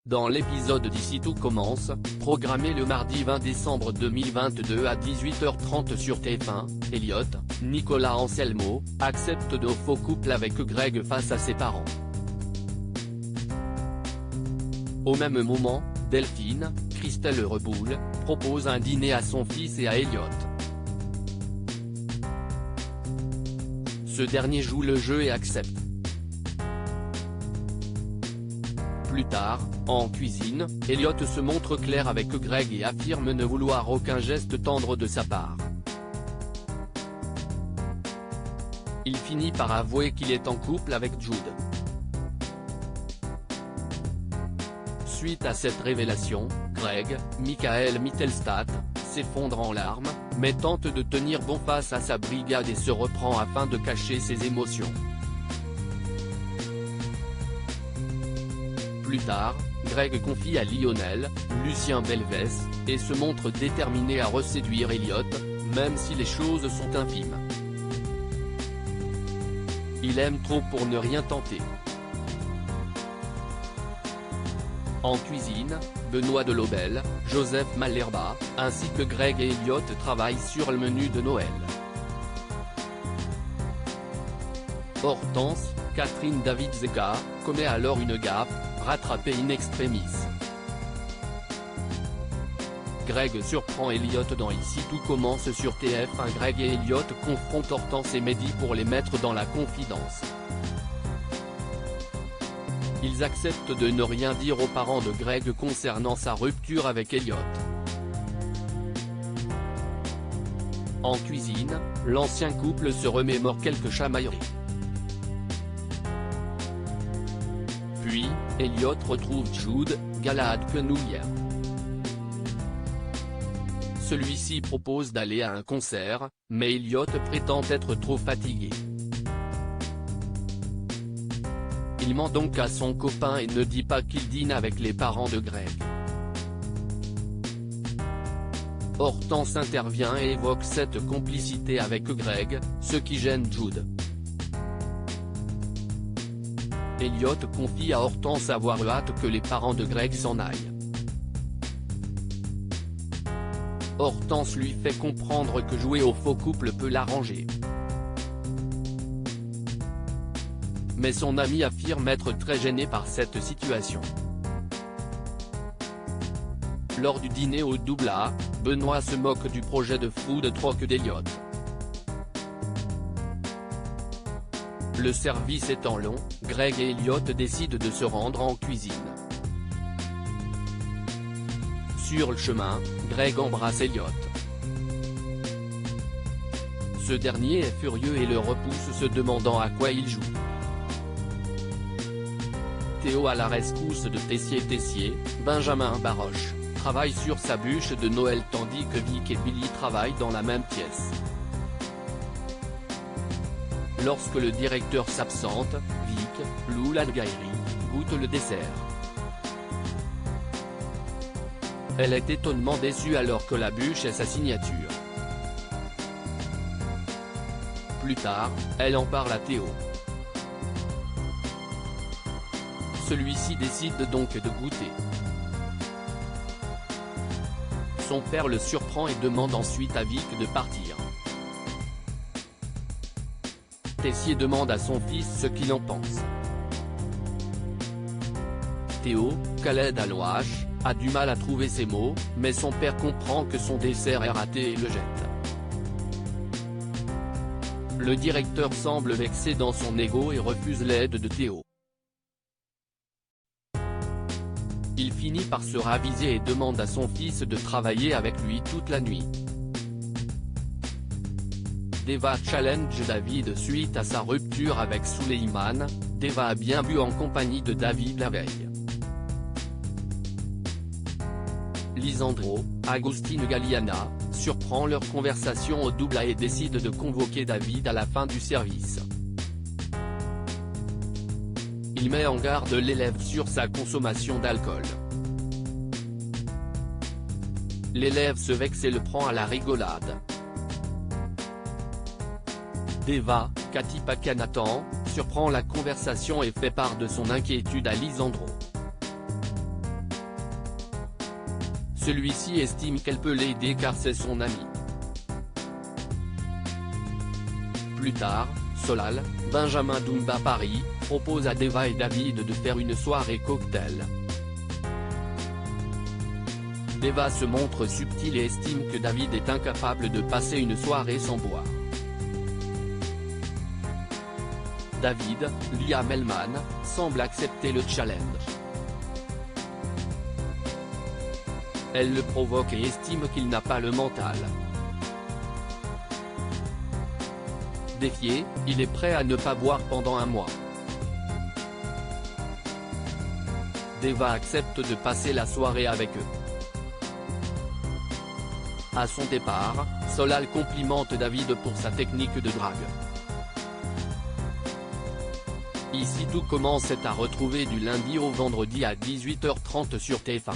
Dans l'épisode d'Ici tout commence, programmé le mardi 20 décembre 2022 à 18h30 sur TF1, Elliot, Nicolas Anselmo, accepte de faux couple avec Greg face à ses parents. Au même moment, Delphine, Christelle Reboul, propose un dîner à son fils et à Elliot. Ce dernier joue le jeu et accepte. Plus tard, en cuisine, Elliot se montre clair avec Greg et affirme ne vouloir aucun geste tendre de sa part. Il finit par avouer qu'il est en couple avec Jude. Suite à cette révélation, Greg, Michael Mittelstadt, s'effondre en larmes, mais tente de tenir bon face à sa brigade et se reprend afin de cacher ses émotions. Plus tard, Greg confie à Lionel, Lucien Belvès, et se montre déterminé à reséduire Elliot, même si les choses sont infimes. Il aime trop pour ne rien tenter. En cuisine, Benoît Delobel, Joseph Malherba, ainsi que Greg et Elliot travaillent sur le menu de Noël. Hortense, Catherine David-Zeka, commet alors une gaffe, rattrapée in extremis. Greg surprend Elliot dans Ici tout commence sur TF1. Greg et Elliot confrontent Hortense et Mehdi pour les mettre dans la confidence. Ils acceptent de ne rien dire aux parents de Greg concernant sa rupture avec Elliot. En cuisine, l'ancien couple se remémore quelques chamailleries. Puis, Elliot retrouve Jude, Galahad Quenouillère. Celui-ci propose d'aller à un concert, mais Elliot prétend être trop fatigué. Il ment donc à son copain et ne dit pas qu'il dîne avec les parents de Greg. Hortense intervient et évoque cette complicité avec Greg, ce qui gêne Jude. Elliot confie à Hortense avoir hâte que les parents de Greg s'en aillent. Hortense lui fait comprendre que jouer au faux couple peut l'arranger. Mais son ami affirme être très gêné par cette situation. Lors du dîner au double A, Benoît se moque du projet de food truck d'Elliot. Le service étant long, Greg et Elliot décident de se rendre en cuisine. Sur le chemin, Greg embrasse Elliot. Ce dernier est furieux et le repousse, se demandant à quoi il joue. Théo à la rescousse de Tessier, Benjamin Baroche, travaille sur sa bûche de Noël tandis que Vic et Billy travaillent dans la même pièce. Lorsque le directeur s'absente, Vic, Lou Lalgairi, goûte le dessert. Elle est étonnement déçue alors que la bûche est sa signature. Plus tard, elle en parle à Théo. Celui-ci décide donc de goûter. Son père le surprend et demande ensuite à Vic de partir. Tessier demande à son fils ce qu'il en pense. Théo, Khaled Alouache, a du mal à trouver ses mots, mais son père comprend que son dessert est raté et le jette. Le directeur semble vexé dans son ego et refuse l'aide de Théo. Il finit par se raviser et demande à son fils de travailler avec lui toute la nuit. Deva challenge David suite à sa rupture avec Suleiman. Deva a bien bu en compagnie de David la veille. Lisandro, Agostine Galliana, surprend leur conversation au double A et décide de convoquer David à la fin du service. Il met en garde l'élève sur sa consommation d'alcool. L'élève se vexe et le prend à la rigolade. Deva, Cathy Pacanathan, surprend la conversation et fait part de son inquiétude à Lisandro. celui-ci estime qu'elle peut l'aider car c'est son ami. Plus tard, Solal, Benjamin Dumba Paris, propose à Deva et David de faire une soirée cocktail. Deva se montre subtil et estime que David est incapable de passer une soirée sans boire. David, Liam Hellman, semble accepter le challenge. Elle le provoque et estime qu'il n'a pas le mental. Défié, il est prêt à ne pas boire pendant un mois. Deva accepte de passer la soirée avec eux. À son départ, Solal complimente David pour sa technique de drague. Ici tout commence à retrouver du lundi au vendredi à 18h30 sur TF1.